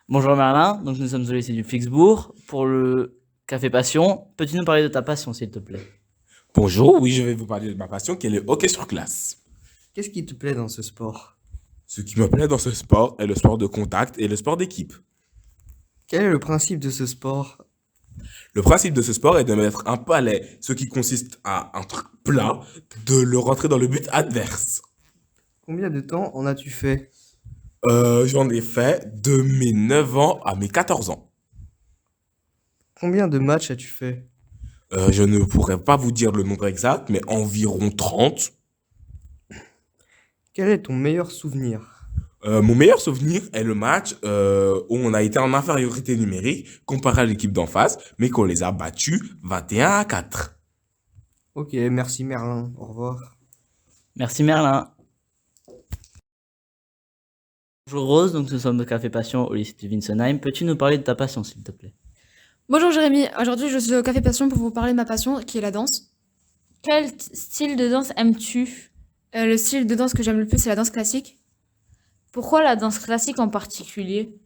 Bonjour Merlin, donc nous sommes au lycée du Fixbourg pour le Café Passion. Peux-tu nous parler de ta passion, s'il te plaît? Bonjour, oui, je vais vous parler de ma passion qui est le hockey sur glace. Qu'est-ce qui te plaît dans ce sport? Ce qui me plaît dans ce sport est le sport de contact et le sport d'équipe. Quel est le principe de ce sport? Le principe de ce sport est de mettre un palais, ce qui consiste à un truc plat, de le rentrer dans le but adverse. Combien de temps en as-tu fait? J'en ai fait de mes 9 ans à mes 14 ans. Combien de matchs as-tu fait? Je ne pourrais pas vous dire le nombre exact, mais environ 30. Quel est ton meilleur souvenir? Mon meilleur souvenir est le match où on a été en infériorité numérique comparé à l'équipe d'en face, mais qu'on les a battus 21-4. Ok, merci Merlin, au revoir. Merci Merlin. Bonjour Rose, donc nous sommes au Café Passion au lycée du Winsenheim. Peux-tu nous parler de ta passion, s'il te plaît? Bonjour Jérémy, aujourd'hui je suis au Café Passion pour vous parler de ma passion qui est la danse. Style de danse aimes-tu? Le style de danse que j'aime le plus c'est la danse classique, Pourquoi la danse classique en particulier?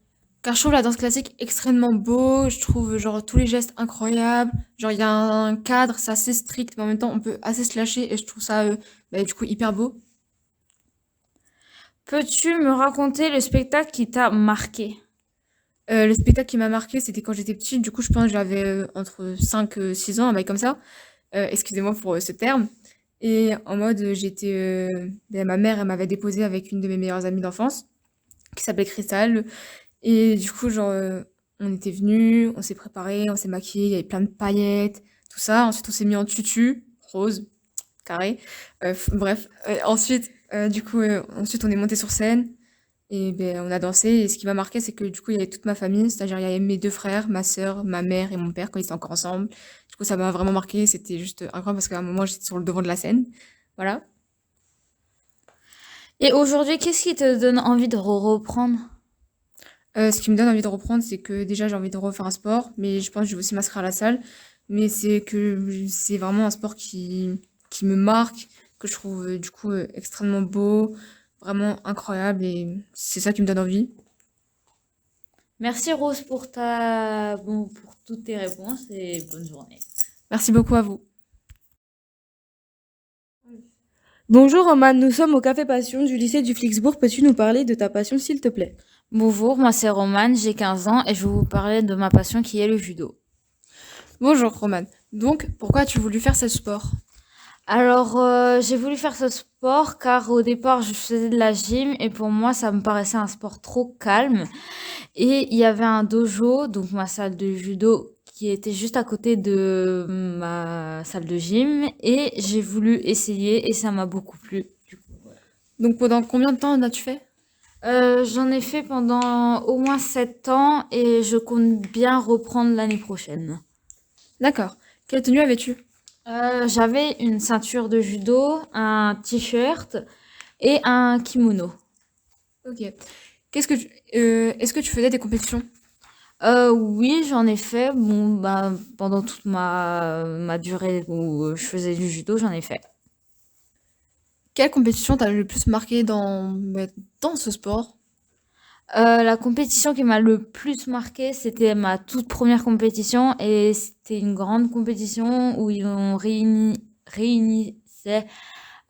car je trouve la danse classique extrêmement beau, je trouve genre tous les gestes incroyables, genre il y a un cadre, c'est assez strict mais en même temps on peut assez se lâcher et je trouve ça du coup hyper beau. Peux-tu me raconter le spectacle qui t'a marqué? Le spectacle qui m'a marqué c'était quand j'étais petite, du coup je pense que j'avais entre 5 et 6 ans, un bail comme ça. Excusez-moi pour ce terme. Et en mode, ma mère, elle m'avait déposée avec une de mes meilleures amies d'enfance, qui s'appelait Cristal. Et du coup, genre, on était venus, on s'est préparé, on s'est maquillé, il y avait plein de paillettes, tout ça. Ensuite, on s'est mis en tutu, rose, carré. Bref. Ensuite, ensuite, on est monté sur scène et ben, on a dansé. Et ce qui m'a marqué, c'est que du coup, il y avait toute ma famille, c'est-à-dire il y avait mes deux frères, ma sœur, ma mère et mon père quand ils étaient encore ensemble. Du coup, ça m'a vraiment marqué. C'était juste incroyable parce qu'à un moment, j'étais sur le devant de la scène. Voilà. Et aujourd'hui, qu'est-ce qui te donne envie de reprendre? Ce qui me donne envie de reprendre, c'est que déjà, j'ai envie de refaire un sport, mais je pense que je vais aussi m'inscrire à la salle. Mais c'est que c'est vraiment un sport qui me marque, que je trouve du coup extrêmement beau, vraiment incroyable et c'est ça qui me donne envie. Merci Rose pour toutes tes réponses et bonne journée. Merci beaucoup à vous. Bonjour Roman, nous sommes au Café Passion du lycée du Flixbourg. Peux-tu nous parler de ta passion s'il te plaît? Bonjour, moi c'est Romane, j'ai 15 ans et je vais vous parler de ma passion qui est le judo. Bonjour Roman. Donc, pourquoi as-tu voulu faire ce sport? Alors, j'ai voulu faire ce sport car au départ, je faisais de la gym et pour moi, ça me paraissait un sport trop calme. Et il y avait un dojo, donc ma salle de judo, qui était juste à côté de ma salle de gym. Et j'ai voulu essayer et ça m'a beaucoup plu. Donc, pendant combien de temps en as-tu fait? J'en ai fait pendant au moins 7 ans et je compte bien reprendre l'année prochaine. D'accord. Quelle tenue avais-tu? J'avais une ceinture de judo, un t-shirt et un kimono. Ok. Est-ce que tu faisais des compétitions? Oui, j'en ai fait. Bon, bah, pendant toute ma durée où je faisais du judo, j'en ai fait. Quelle compétition t'a le plus marqué dans ce sport? La compétition qui m'a le plus marqué, c'était ma toute première compétition et c'était une grande compétition où ils ont réunissait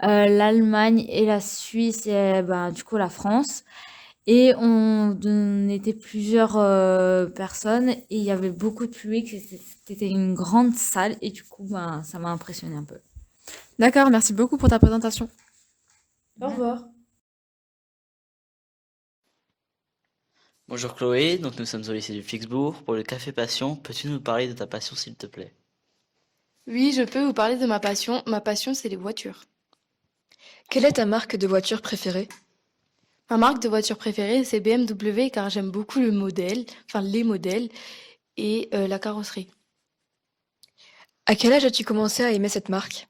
l'Allemagne et la Suisse et ben, du coup la France. Et on était plusieurs personnes et il y avait beaucoup de public. C'était une grande salle et du coup, ben, ça m'a impressionné un peu. D'accord, merci beaucoup pour ta présentation. Au revoir. Bonjour Chloé, donc nous sommes au lycée du Fixbourg pour le Café Passion. Peux-tu nous parler de ta passion, s'il te plaît? Oui, je peux vous parler de ma passion. Ma passion, c'est les voitures. Quelle est ta marque de voiture préférée? Ma marque de voiture préférée, c'est BMW car j'aime beaucoup le modèle, enfin les modèles et la carrosserie. À quel âge as-tu commencé à aimer cette marque?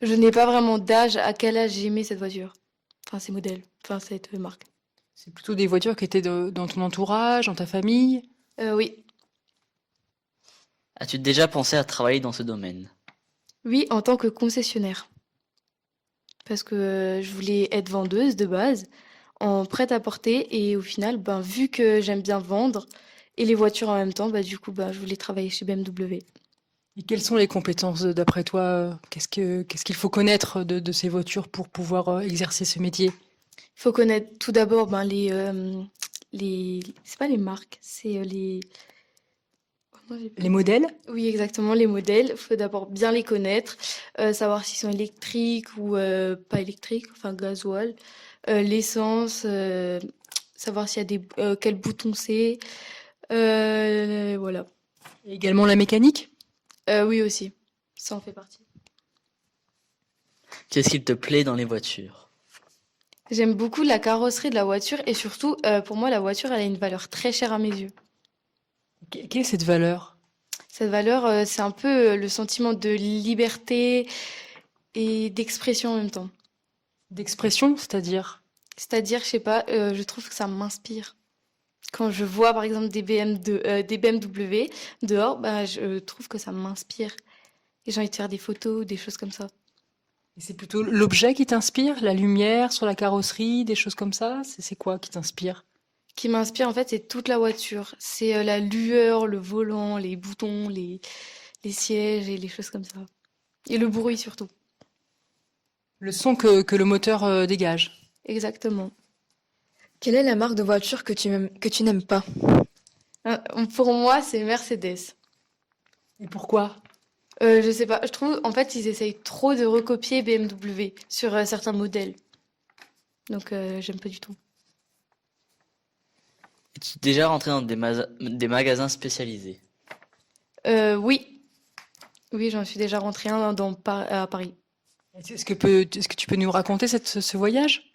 Je n'ai pas vraiment d'âge à quel âge j'ai aimé cette voiture, enfin ces modèles, enfin cette marque. C'est plutôt des voitures qui étaient dans ton entourage, dans ta famille. Oui, As-tu déjà pensé à travailler dans ce domaine? oui, en tant que concessionnaire. Parce que je voulais être vendeuse de base. en prêt-à-porter et au final, ben, vu que j'aime bien vendre et les voitures en même temps, bah, du coup, bah, je voulais travailler chez BMW. Et quelles sont les compétences d'après toi? Qu'est-ce qu'il faut connaître de ces voitures pour pouvoir exercer ce métier? Il faut connaître tout d'abord ben, c'est pas les marques, c'est oh non, j'ai plus- Les modèles? Oui, exactement, les modèles. Il faut d'abord bien les connaître, savoir s'ils sont électriques ou pas électriques, enfin gasoil, l'essence, savoir s'il y a quel bouton c'est, voilà. Et également la mécanique? Oui aussi, ça en fait partie. Qu'est-ce qui te plaît dans les voitures? J'aime beaucoup la carrosserie de la voiture et surtout, pour moi, la voiture, elle a une valeur très chère à mes yeux. Quelle est cette valeur? Cette valeur, c'est un peu le sentiment de liberté et d'expression en même temps. D'expression, c'est-à-dire? C'est-à-dire, je sais pas, je trouve que ça m'inspire. Quand je vois par exemple des BMW dehors, bah, je trouve que ça m'inspire. Et j'ai envie de faire des photos, des choses comme ça. Et c'est plutôt l'objet qui t'inspire? La lumière sur la carrosserie, des choses comme ça? C'est quoi qui t'inspire? Qui m'inspire en fait, c'est toute la voiture. C'est la lueur, le volant, les boutons, les sièges et les choses comme ça. Et le bruit surtout. Le son que le moteur dégage. Exactement. Quelle est la marque de voiture que tu n'aimes pas? Pour moi, c'est Mercedes. Et pourquoi? Je sais pas, je trouve en fait ils essayent trop de recopier BMW sur certains modèles. Donc j'aime pas du tout. Es-tu déjà rentré dans des magasins spécialisés? Oui, oui, j'en suis déjà rentré un à Paris. Est-ce que tu peux nous raconter ce voyage?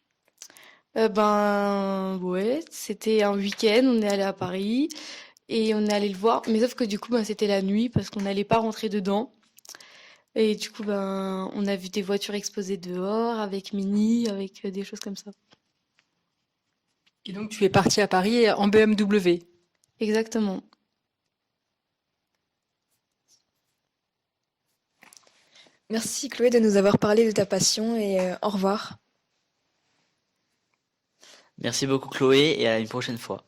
Ben ouais, c'était un week-end, on est allé à Paris et on est allé le voir, mais sauf que du coup ben, c'était la nuit parce qu'on n'allait pas rentrer dedans. Et du coup ben on a vu des voitures exposées dehors avec Mini, avec des choses comme ça. Et donc tu es parti à Paris en BMW. Exactement. Merci Chloé de nous avoir parlé de ta passion et au revoir. Merci beaucoup Chloé et à une prochaine fois.